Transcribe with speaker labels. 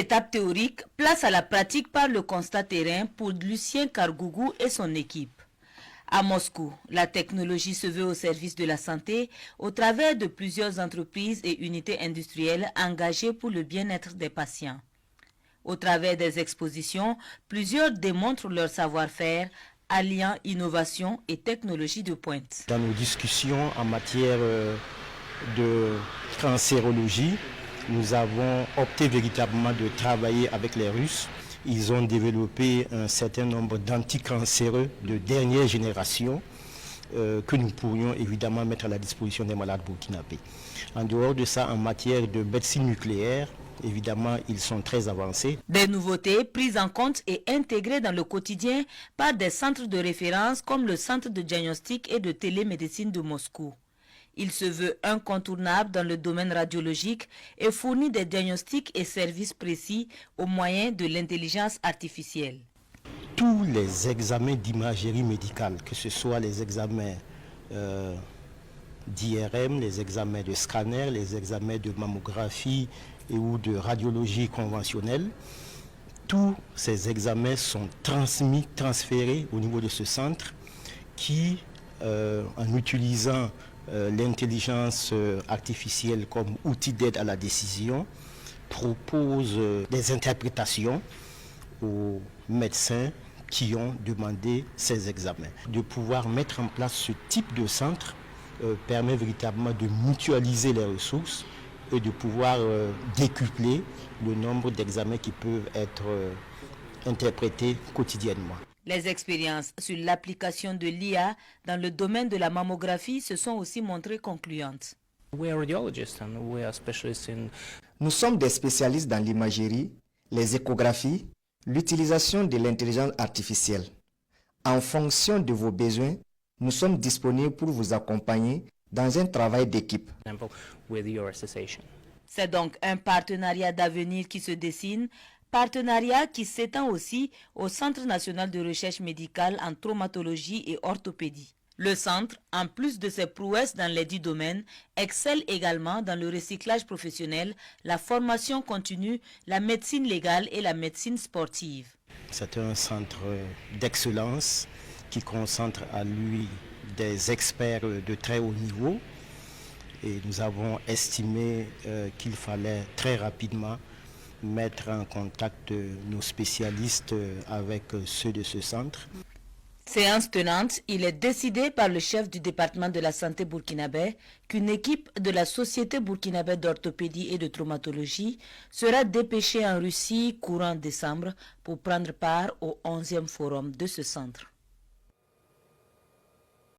Speaker 1: Étape théorique, place à la pratique par le constat terrain pour Lucien Kargougou et son équipe. À Moscou, la technologie se veut au service de la santé au travers de plusieurs entreprises et unités industrielles engagées pour le bien-être des patients. Au travers des expositions, plusieurs démontrent leur savoir-faire, alliant innovation et technologie de pointe.
Speaker 2: Dans nos discussions en matière de cancérologie, nous avons opté véritablement de travailler avec les Russes. Ils ont développé un certain nombre d'anticancéreux de dernière génération que nous pourrions évidemment mettre à la disposition des malades burkinabés. En dehors de ça, en matière de médecine nucléaire, évidemment, ils sont très avancés.
Speaker 1: Des nouveautés prises en compte et intégrées dans le quotidien par des centres de référence comme le Centre de diagnostic et de télémédecine de Moscou. Il se veut incontournable dans le domaine radiologique et fournit des diagnostics et services précis au moyen de l'intelligence artificielle.
Speaker 2: Tous les examens d'imagerie médicale, que ce soit les examens d'IRM, les examens de scanner, les examens de mammographie et ou de radiologie conventionnelle, tous ces examens sont transférés au niveau de ce centre qui, en utilisant l'intelligence artificielle comme outil d'aide à la décision, propose des interprétations aux médecins qui ont demandé ces examens. De pouvoir mettre en place ce type de centre permet véritablement de mutualiser les ressources et de pouvoir décupler le nombre d'examens qui peuvent être interprétés quotidiennement.
Speaker 1: Les expériences sur l'application de l'IA dans le domaine de la mammographie se sont aussi montrées concluantes.
Speaker 3: Nous sommes des spécialistes dans l'imagerie, les échographies, l'utilisation de l'intelligence artificielle. En fonction de vos besoins, nous sommes disponibles pour vous accompagner dans un travail d'équipe.
Speaker 1: C'est donc un partenariat d'avenir qui se dessine, partenariat qui s'étend aussi au Centre national de recherche médicale en traumatologie et orthopédie. Le centre, en plus de ses prouesses dans les 10 domaines, excelle également dans le recyclage professionnel, la formation continue, la médecine légale et la médecine sportive.
Speaker 2: C'est un centre d'excellence qui concentre à lui des experts de très haut niveau et nous avons estimé qu'il fallait très rapidement mettre en contact nos spécialistes avec ceux de ce centre.
Speaker 1: Séance tenante, il est décidé par le chef du département de la santé burkinabé qu'une équipe de la Société burkinabé d'orthopédie et de traumatologie sera dépêchée en Russie courant décembre pour prendre part au 11e forum de ce centre.